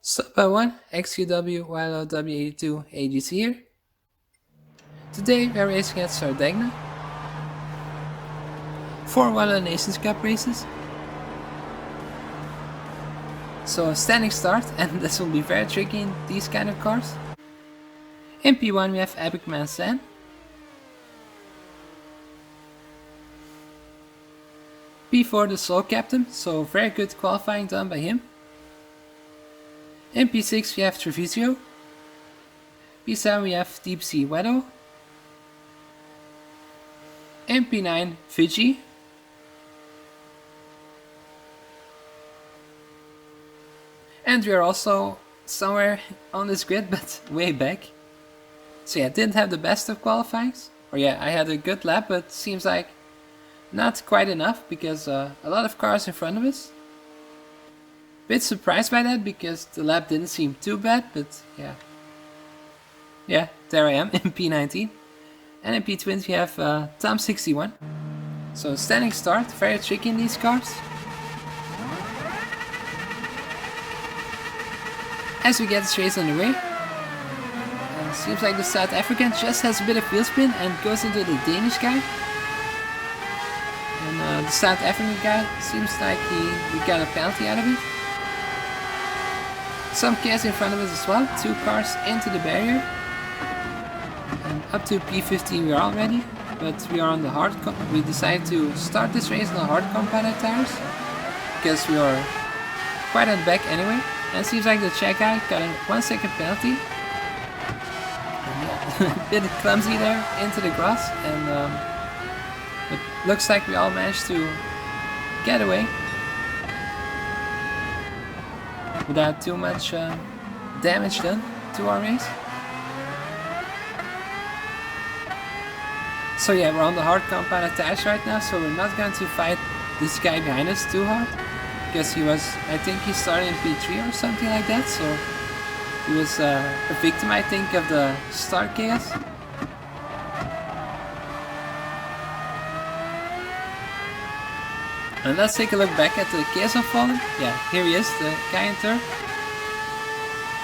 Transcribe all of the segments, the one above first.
Sub-1 XQW YLW82 AGC here. Today we are racing at Sardegna for one of the Nations Cup races. So a standing start, and this will be very tricky in these kind of cars. In P1 we have Epic Man San. P4 the sole captain, so very good qualifying done by him. In P6 we have Treviso. P7 we have Deep Sea Weddle. In P9 Fiji. And we are also somewhere on this grid, but way back. So yeah, didn't have the best of qualifyings. Or yeah, I had a good lap, but seems like not quite enough because a lot of cars in front of us. Bit surprised by that because the lap didn't seem too bad, but yeah. Yeah, there I am in P19. And in P20 we have Tom61. So standing start, very tricky in these cars. As we get this race underway, seems like the South African just has a bit of wheel spin and goes into the Danish guy. And the South African guy seems like he got a penalty out of it. Some chaos in front of us as well, 2 cars into the barrier. And up to P15 we are already, but we are on the hard. We decided to start this race on the hard compounded tires because we are quite on the back anyway. And it seems like the Czech guy got a 1 second penalty. And yeah, a bit clumsy there into the grass, and it looks like we all managed to get away without too much damage done to our race. So yeah, we're on the hard compounded tires right now, so we're not going to fight this guy behind us too hard. Because he was, I think he started in P3 or something like that, so he was a victim, I think, of the start chaos. And let's take a look back at the chaos unfolding. Yeah, here he is, the guy in third.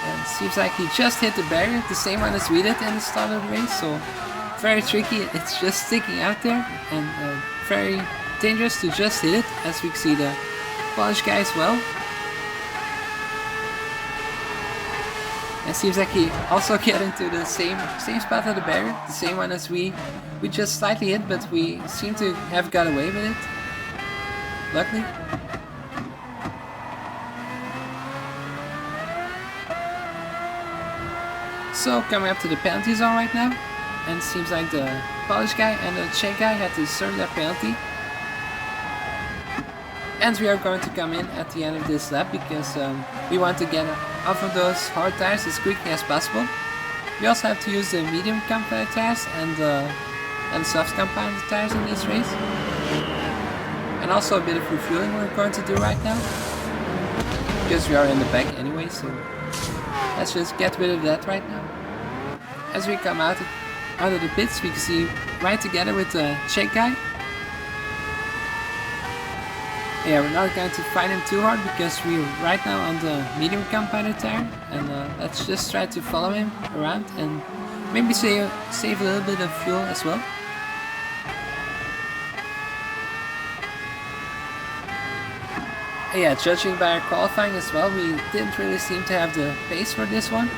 And seems like he just hit the barrier, the same one as we did in the start of the race, so very tricky, it's just sticking out there, and very dangerous to just hit it, as we can see the Polish guy as well. It seems like he also got into the same spot of the barrier, the same one as we just slightly hit, but we seem to have got away with it, luckily. So coming up to the penalty zone right now, and it seems like the Polish guy and the Czech guy had to serve their penalty. And we are going to come in at the end of this lap because we want to get off of those hard tires as quickly as possible. We also have to use the medium compounded tires and soft compounded tires in this race. And also a bit of refueling we're going to do right now. Because we are in the back anyway, so let's just get rid of that right now. As we come out of the pits, we can see right together with the Czech guy. Yeah, we're not going to fight him too hard because we're right now on the medium compounded tire, and let's just try to follow him around and maybe save a little bit of fuel as well. Yeah, judging by our qualifying as well, we didn't really seem to have the pace for this one.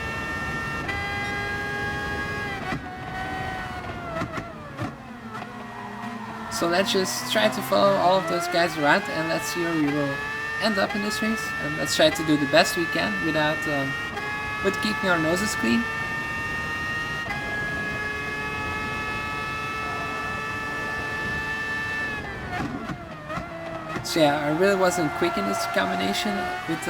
So let's just try to follow all of those guys around, and let's see where we will end up in this race. And let's try to do the best we can without with keeping our noses clean. So yeah, I really wasn't quick in this combination with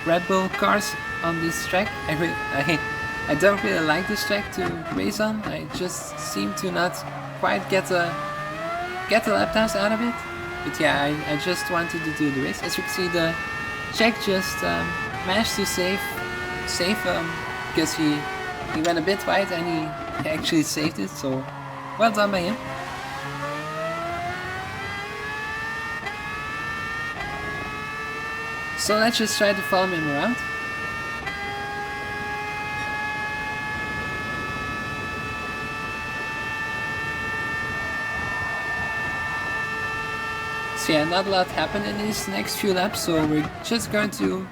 Red Bull cars on this track. I don't really like this track to race on. I just seem to not quite get the lap times out of it, but yeah, I just wanted to do the race. As you can see, the Czech just managed to save because he went a bit wide and he actually saved it, so well done by him. So let's just try to follow him around. So yeah, not a lot happened in these next few laps, so we're just going to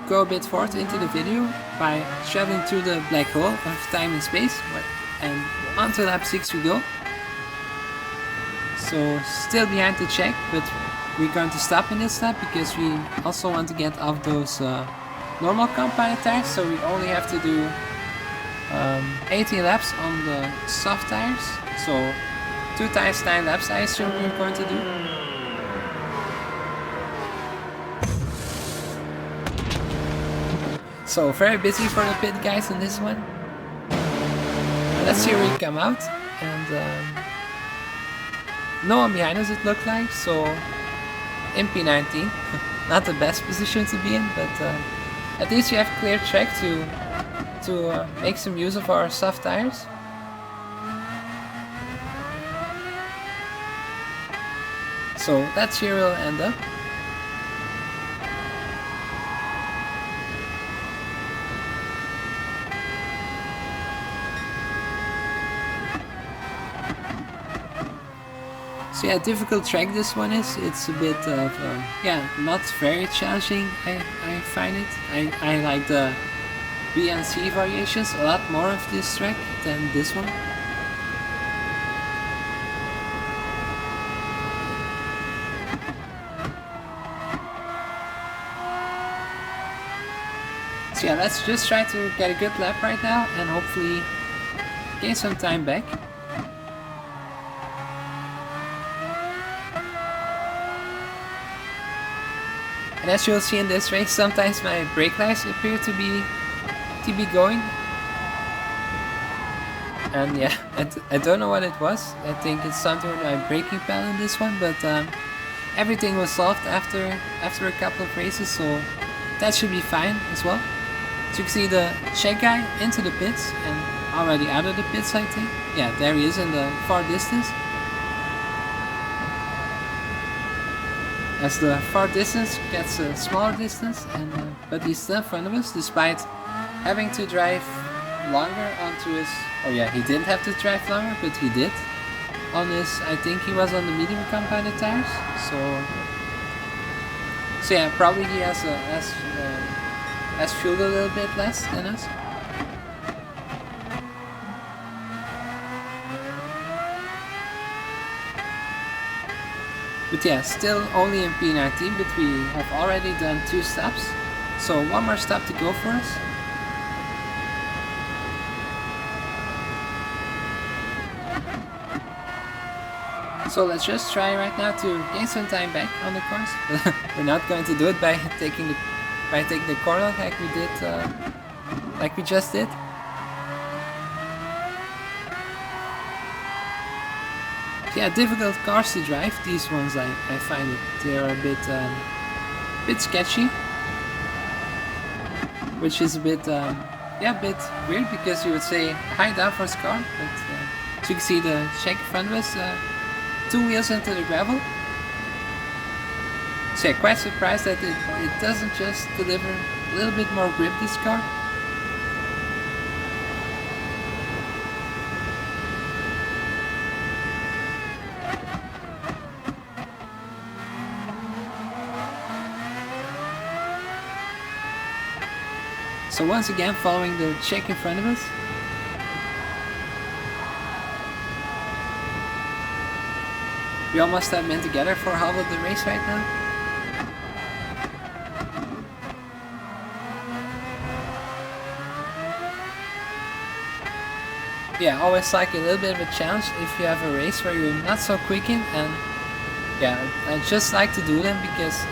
go a bit forward into the video by traveling through the black hole of time and space, and onto lap 6 we go. So still behind the check, but we're going to stop in this lap because we also want to get off those normal compounded tires, so we only have to do 18 laps on the soft tires, so 2 times 9 laps I assume we're going to do. So very busy for the pit guys in this one. Let's see where we come out, and no one behind us it looked like, so in P19, not the best position to be in, but at least you have clear track to make some use of our soft tires. So that's where we'll end up. So yeah, difficult track this one is. It's a bit of, yeah, not very challenging, I find it. I like the B and C variations a lot more of this track than this one. So yeah, let's just try to get a good lap right now and hopefully gain some time back. And as you'll see in this race, sometimes my brake lights appear to be going. And yeah, I don't know what it was. I think it's something with my braking pedal in this one, but everything was solved after a couple of races, so that should be fine as well. So you can see the check guy into the pits and already out of the pits, I think. Yeah, there he is in the far distance. As the far distance gets a smaller distance, and but he's still in front of us despite having to drive longer onto his... Oh yeah, he didn't have to drive longer, but he did. On his, I think he was on the medium compounded tires, so yeah, probably he has fueled a little bit less than us. But yeah, still only in P19, but we have already done 2 stops, so one more stop to go for us. So let's just try right now to gain some time back on the course. We're not going to do it by taking the corner like we just did. Yeah, difficult cars to drive. These ones, I find it they're a bit sketchy, which is a bit bit weird because you would say high downforce car, but so you can see the check in front of us, 2 wheels into the gravel. So yeah, quite surprised that it doesn't just deliver a little bit more grip, this car. So once again, following the check in front of us. We almost have been together for half of the race right now. Yeah, always like a little bit of a challenge if you have a race where you're not so quick in, and yeah, I just like to do them because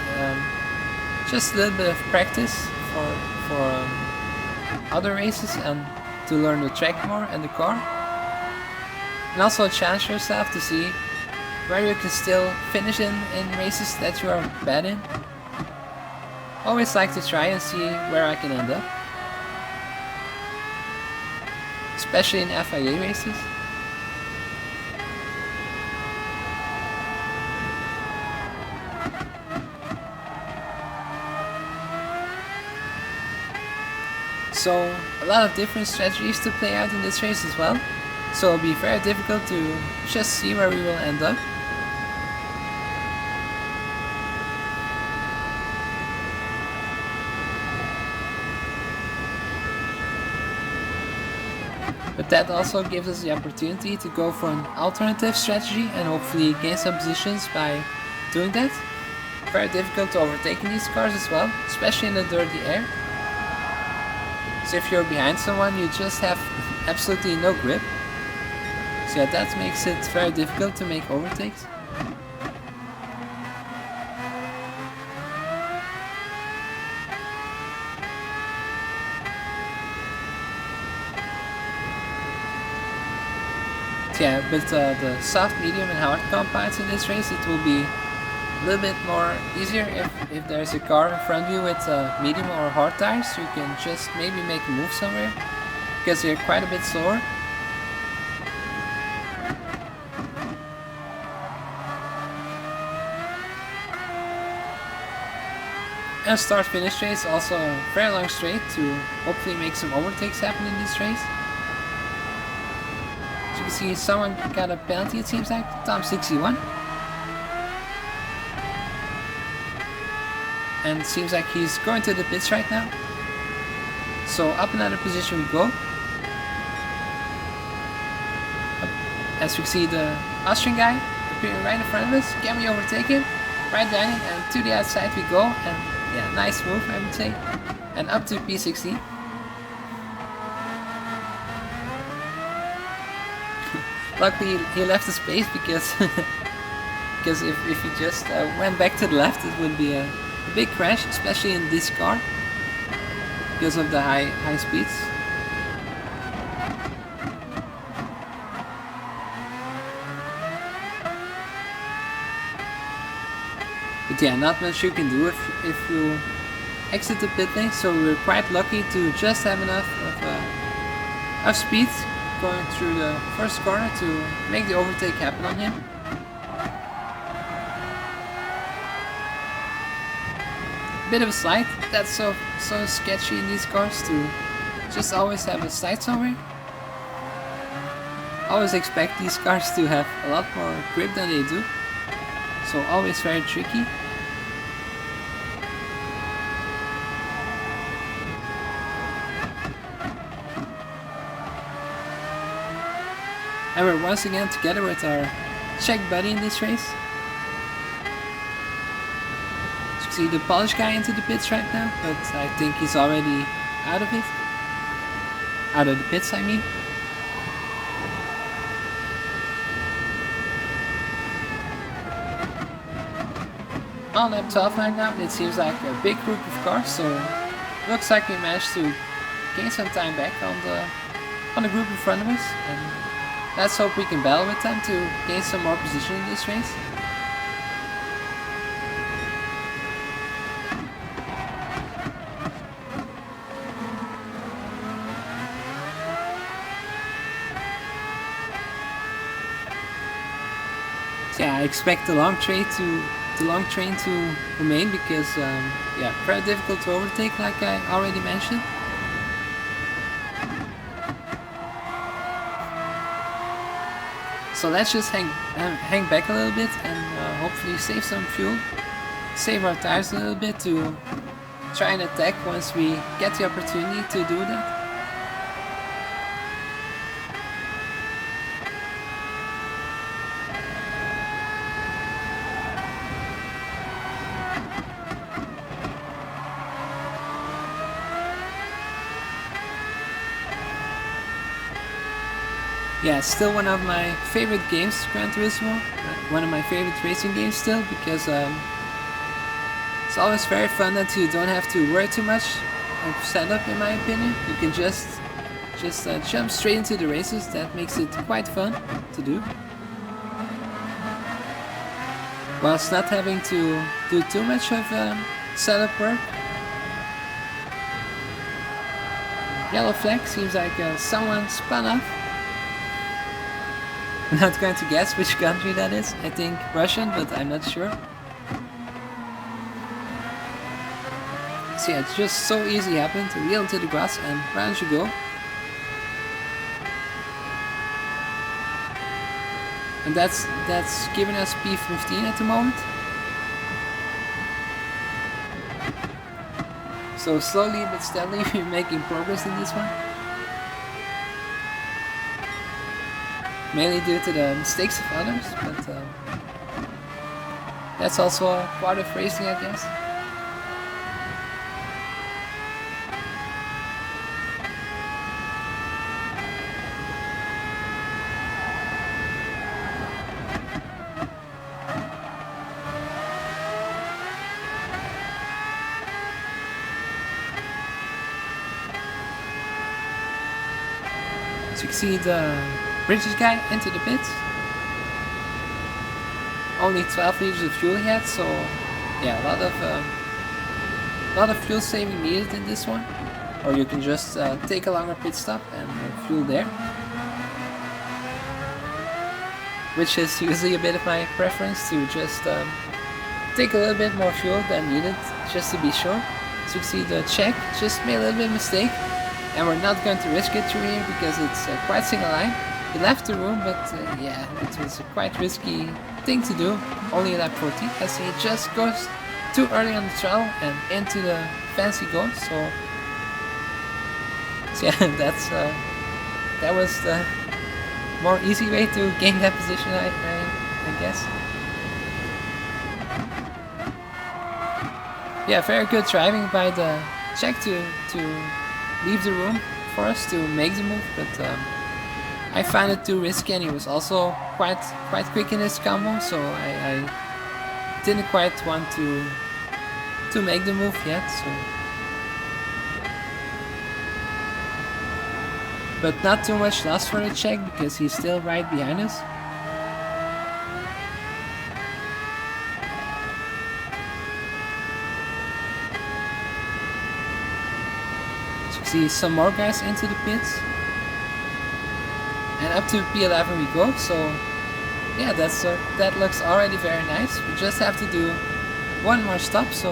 just a little bit of practice for other races and to learn the track more and the car, and also challenge yourself to see where you can still finish in races that you are bad in. Always like to try and see where I can end up, especially in FIA races. So a lot of different strategies to play out in this race as well, so it'll be very difficult to just see where we will end up. But that also gives us the opportunity to go for an alternative strategy and hopefully gain some positions by doing that. Very difficult to overtake in these cars as well, especially in the dirty air. So if you're behind someone, you just have absolutely no grip. So yeah, that makes it very difficult to make overtakes. So yeah, with the soft, medium and hard compounds in this race, it will be a little bit more easier if there's a car in front of you with medium or hard tires. You can just maybe make a move somewhere, because they're quite a bit slower. And start-finish race, also a very long straight to hopefully make some overtakes happen in this race. As you can see, someone got a penalty, it seems like, Tom61. And it seems like he's going to the pits right now. So up another position we go. As you can see, the Austrian guy appearing right in front of us. Can we overtake him? Right down it, and to the outside we go. And yeah, nice move, I would say. And up to P16. Luckily he left the space because because if he just went back to the left, it would be a big crash, especially in this car because of the high speeds. But yeah, not much you can do if you exit the pit lane, so we're quite lucky to just have enough of speed going through the first corner to make the overtake happen on him. Bit of a slide, that's so sketchy in these cars to just always have a slide somewhere. Always expect these cars to have a lot more grip than they do, so always very tricky. And we're once again together with our Czech buddy in this race. As you can see, the Polish guy into the pits right now, but I think he's already out of it. Out of the pits, I mean. On lap 12 right now, it seems like a big group of cars, so looks like we managed to gain some time back on the group in front of us. And let's hope we can battle with them to gain some more position in this race. So yeah, I expect the long train to remain because yeah, very difficult to overtake, like I already mentioned. So let's just hang back a little bit and hopefully save some fuel, save our tires a little bit to try and attack once we get the opportunity to do that. Yeah, it's still one of my favorite games, Gran Turismo. One of my favorite racing games still, because it's always very fun that you don't have to worry too much of setup, in my opinion. You can just jump straight into the races. That makes it quite fun to do, whilst not having to do too much of setup work. Yellow flag, seems like someone spun off. I'm not going to guess which country that is. I think Russian, but I'm not sure. So yeah, it's just so easy happened to wheel into the grass and round you go. And that's giving us P15 at the moment. So slowly but steadily we're making progress in this one. mainly due to the mistakes of others, but that's also a part of racing, I guess. So you can see the British guy into the pits. Only 12 liters of fuel he had, so yeah, a lot of fuel saving needed in this one. Or you can just take a longer pit stop and fuel there, which is usually a bit of my preference, to just take a little bit more fuel than needed, just to be sure. So you can see the Czech just made a little bit of mistake, and we're not going to risk it through here because it's quite single line. He left the room, but yeah, it was a quite risky thing to do. Only lap 14, as he just goes too early on the throttle and into the fancy goal. So yeah, that was the more easy way to gain that position, I guess. Yeah, very good driving by the Czech to leave the room for us to make the move, but I found it too risky, and he was also quite quick in his combo, so I didn't quite want to make the move yet. So, but not too much loss for the Czech because he's still right behind us. So you see some more guys into the pits. And up to P11 we go, so yeah, that looks already very nice. We just have to do one more stop, so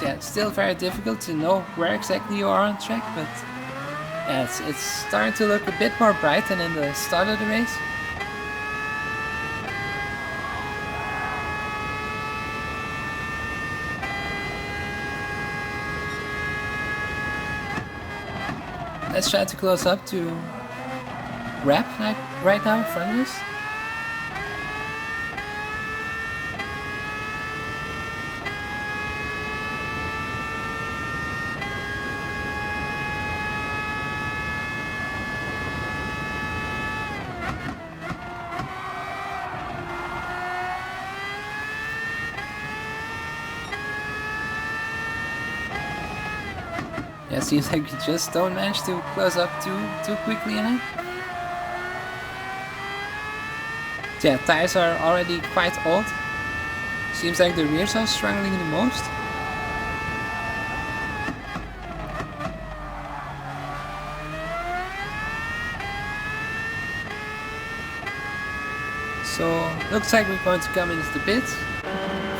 yeah, it's still very difficult to know where exactly you are on track, but yeah, it's starting to look a bit more bright than in the start of the race. Let's try to close up to wrap right now in front of us. Yeah, seems like we just don't manage to close up too quickly enough. Yeah, tires are already quite old. Seems like the rears are struggling the most. So, looks like we're going to come into the pits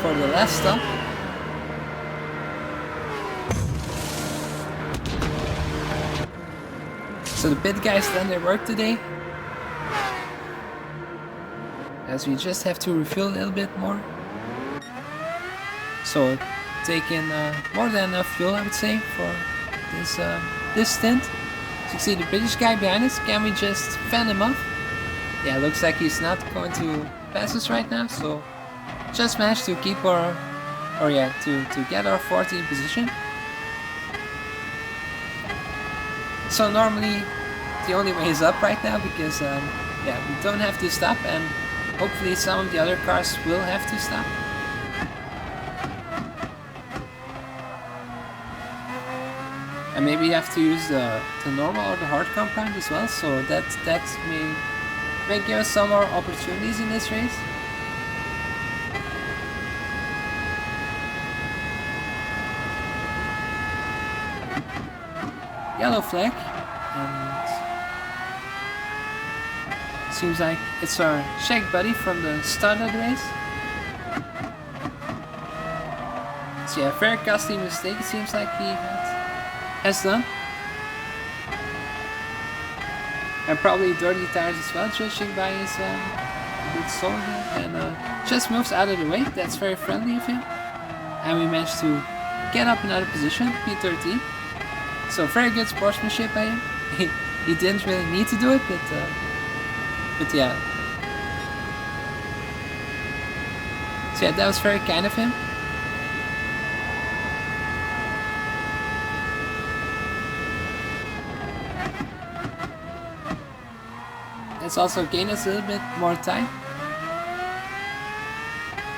for the last stop. So the pit guys done their work today, as we just have to refuel a little bit more. So taking more than enough fuel, I would say, for this stint. So you see the British guy behind us. Can we just fend him off? Yeah, looks like he's not going to pass us right now. So just managed to keep our, to get our 14th position. So normally the only way is up right now because yeah, we don't have to stop, and hopefully some of the other cars will have to stop. And maybe you have to use the normal or the hard compound as well, so that may give us some more opportunities in this race. Yellow flag, and seems like it's our Czech buddy from the start of the race. So yeah, very costly mistake it seems like he has done. And probably dirty tires as well, judging by his good sole here. And just moves out of the way. That's very friendly of him. And we managed to get up another position, P13. So very good sportsmanship by him. He didn't really need to do it, but But yeah. So yeah, that was very kind of him. Let's also gain us a little bit more time.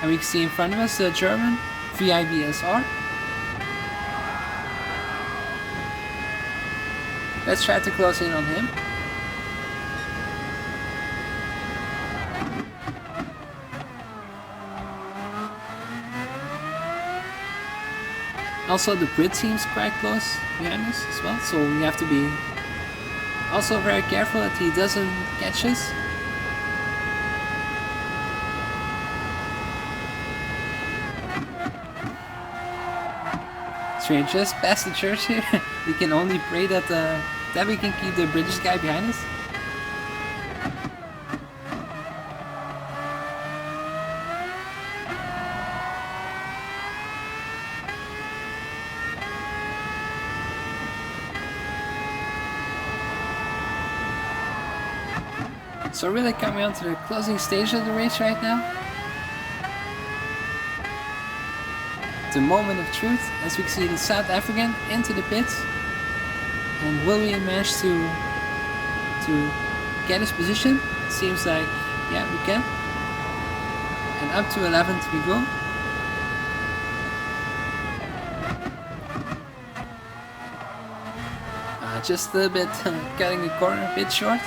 And we can see in front of us the German VIBSR. Let's try to close in on him. Also, the Brit seems quite close behind us as well, so we have to be also very careful that he doesn't catch us. So we just past the church here. We can only pray that that we can keep the British guy behind us. So really coming on to the closing stage of the race right now. The moment of truth, as we can see the South African into the pits. And will we manage to get his position? Seems like, yeah, we can. And up to 11th we go. Just a little bit cutting the corner a bit short.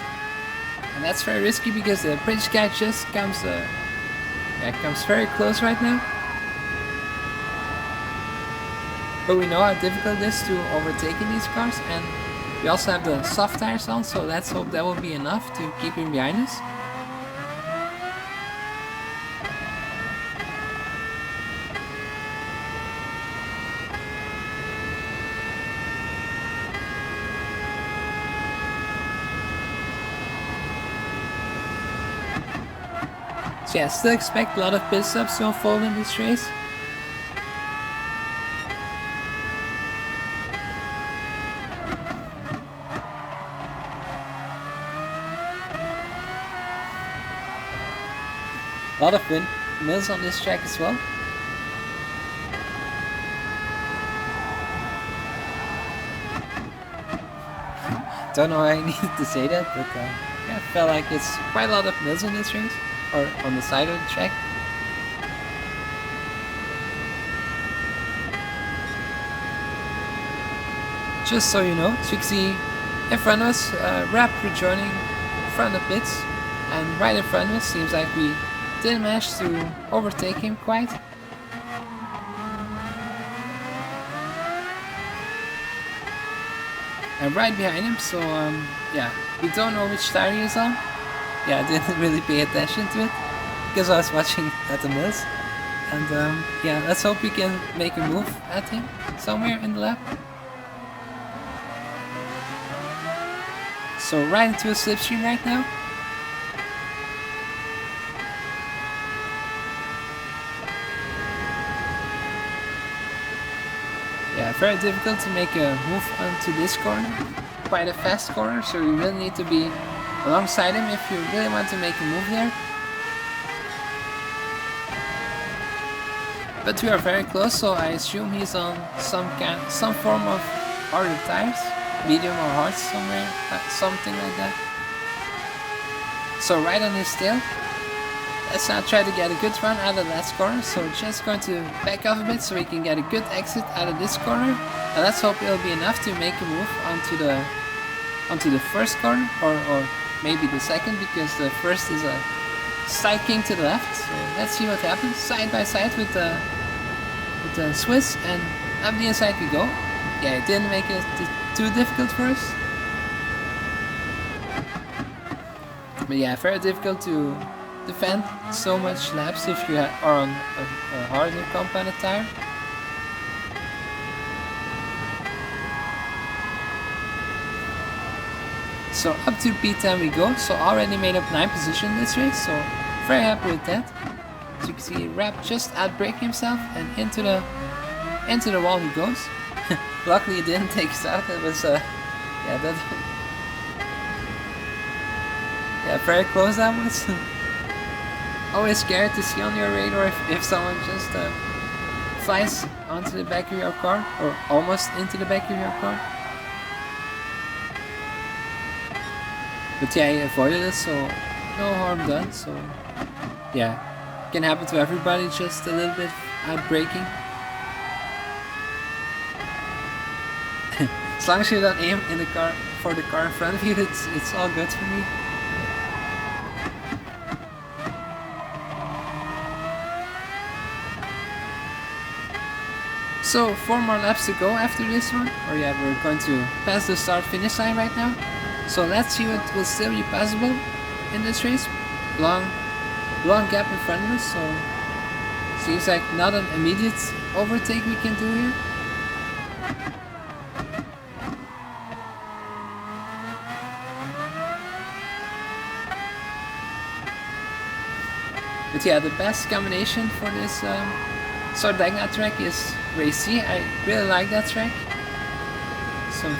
And that's very risky because the British guy just comes very close right now. But we know how difficult it is to overtake in these cars, and we also have the soft tires on, so let's hope that will be enough to keep him behind us. So yeah, still expect a lot of pit stops to unfold in this race. A lot of windmills on this track as well. Don't know why I needed to say that, but yeah, I felt like it's quite a lot of mills in this race, or on the side of the track. Just so you know, so you can see in front of us, Rap rejoining front of pits, and right in front of us seems like we didn't manage to overtake him quite. And right behind him, so yeah, we don't know which tire he is on. Yeah, I didn't really pay attention to it because I was watching at the mills. And yeah, let's hope we can make a move at him somewhere in the lap. So right into a slipstream right now. Yeah, very difficult to make a move onto this corner. Quite a fast corner, so you really need to be alongside him if you really want to make a move there. But we are very close, so I assume he's on some form of harder tires, medium or hard somewhere, something like that. So right on his tail. Let's now try to get a good run out of that corner, so just going to back off a bit so we can get a good exit out of this corner. And let's hope it'll be enough to make a move onto the first corner, or maybe the second, because the first is a side king to the left. So let's see what happens. Side by side with the Swiss, and up the inside we go. Yeah, it didn't make it too difficult for us. But yeah, very difficult to defend so much laps if you are on a harder compounded tire. So up to P10 we go, so already made up 9 position in this race, so very happy with that. As you can see, Rap just outbraking himself, and into the wall he goes. Luckily it didn't take us out, it was yeah, Yeah, very close that was. Always scared to see on your radar if someone just flies onto the back of your car, or almost into the back of your car. But yeah, I avoided it, so no harm done. So yeah, can happen to everybody, just a little bit braking. As long as you don't aim in the car for the car in front of you, it's all good for me. So 4 more laps to go after this one, or yeah, we're going to pass the start-finish line right now. So let's see what will still be possible in this race. Long gap in front of us, so seems like not an immediate overtake we can do here. But yeah, the best combination for this Sardegna track is Race C. I really like that track. Some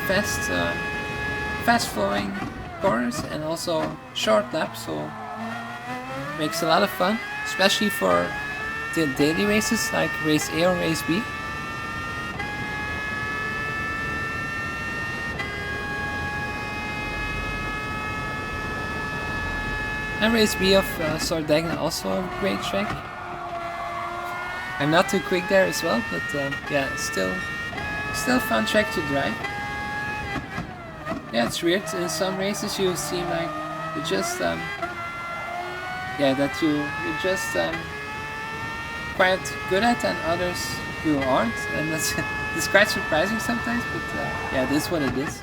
fast flowing corners and also short laps, so makes a lot of fun, especially for the daily races like Race A or Race B. And Race B of Sardegna, also a great track. I'm not too quick there as well, but yeah, still a fun track to drive. Yeah, it's weird. In some races you seem like you just that you're just quite good at, and others you aren't, and it's quite surprising sometimes. But yeah, this is what it is.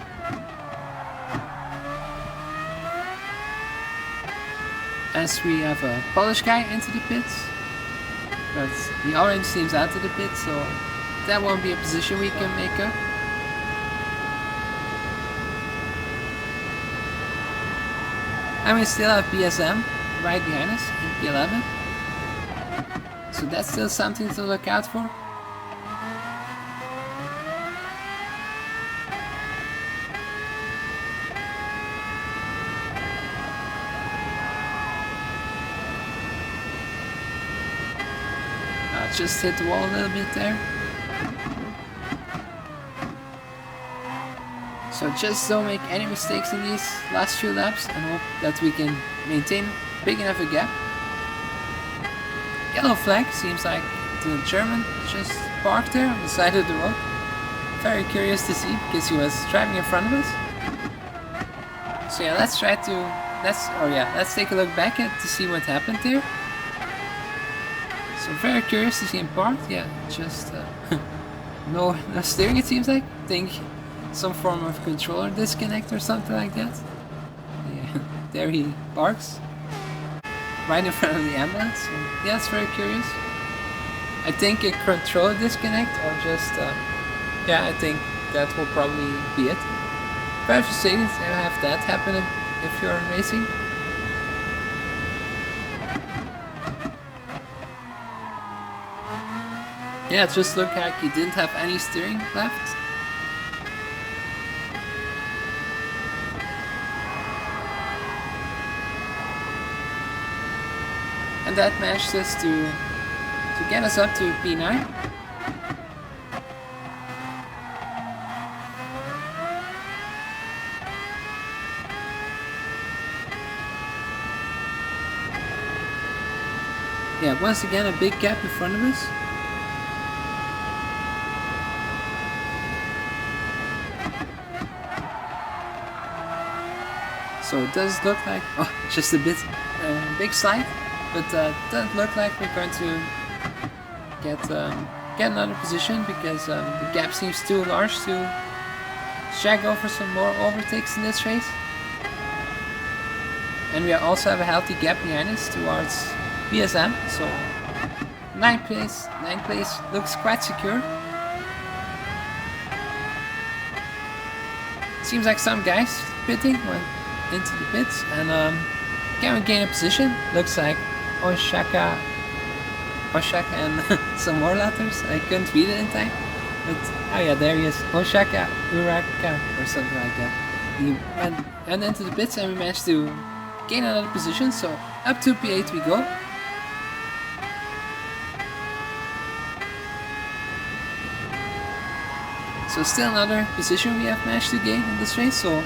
As we have a Polish guy into the pits, but the orange team's out of the pit, so that won't be a position we can make up. And we still have BSM right behind us in P11, so that's still something to look out for. Just hit the wall a little bit there. So just don't make any mistakes in these last few laps and hope that we can maintain big enough a gap. Yellow flag, seems like the German just parked there on the side of the road. Very curious to see because he was driving in front of us. So yeah, let's take a look back to see what happened there. So very curious to see him parked. Yeah, just no steering, it seems like. I think some form of controller disconnect or something like that. Yeah, there he parks right in front of the ambulance. So yeah, it's very curious. I think a controller disconnect, or just yeah, I think that will probably be it. Very frustrating to have that happen if you're racing. Yeah, it just looked like he didn't have any steering left. And that managed us to get us up to P9. Yeah, once again a big gap in front of us. So it does look like, just a bit big slide, but doesn't look like we're going to get another position because the gap seems too large to go for some more overtakes in this race. And we also have a healthy gap behind us towards BSM, so 9th place looks quite secure. Seems like some guys pitting went into the pits, and can we gain a position? Looks like Oshaka and some more letters. I couldn't read it in time, but oh yeah, there he is, Oshaka Uraka or something like that. He went into the pits and we managed to gain another position, so up to P8 we go. So still another position we have managed to gain in this race, so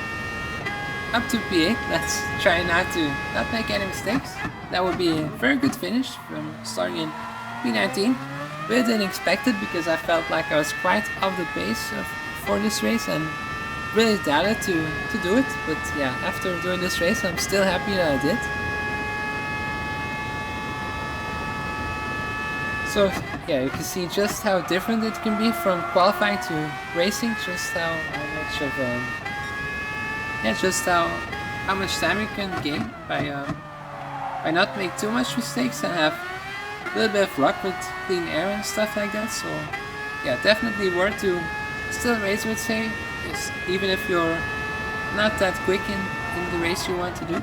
up to P8, let's try not to not make any mistakes. That would be a very good finish from starting in P19. But I didn't expect it because I felt like I was quite off the pace for this race and really doubted to do it. But yeah, after doing this race I'm still happy that I did. So yeah, you can see just how different it can be from qualifying to racing, just how much of how much time you can gain by not make too much mistakes and have a little bit of luck with clean air and stuff like that. So yeah, definitely worth to still race, I would say, even if you're not that quick in the race you want to do.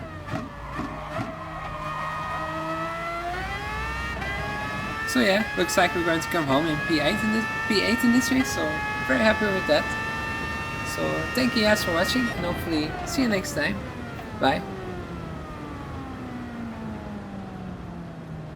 So yeah, looks like we're going to come home in P8 in this race, so very happy with that. So thank you guys for watching and hopefully see you next time. Bye.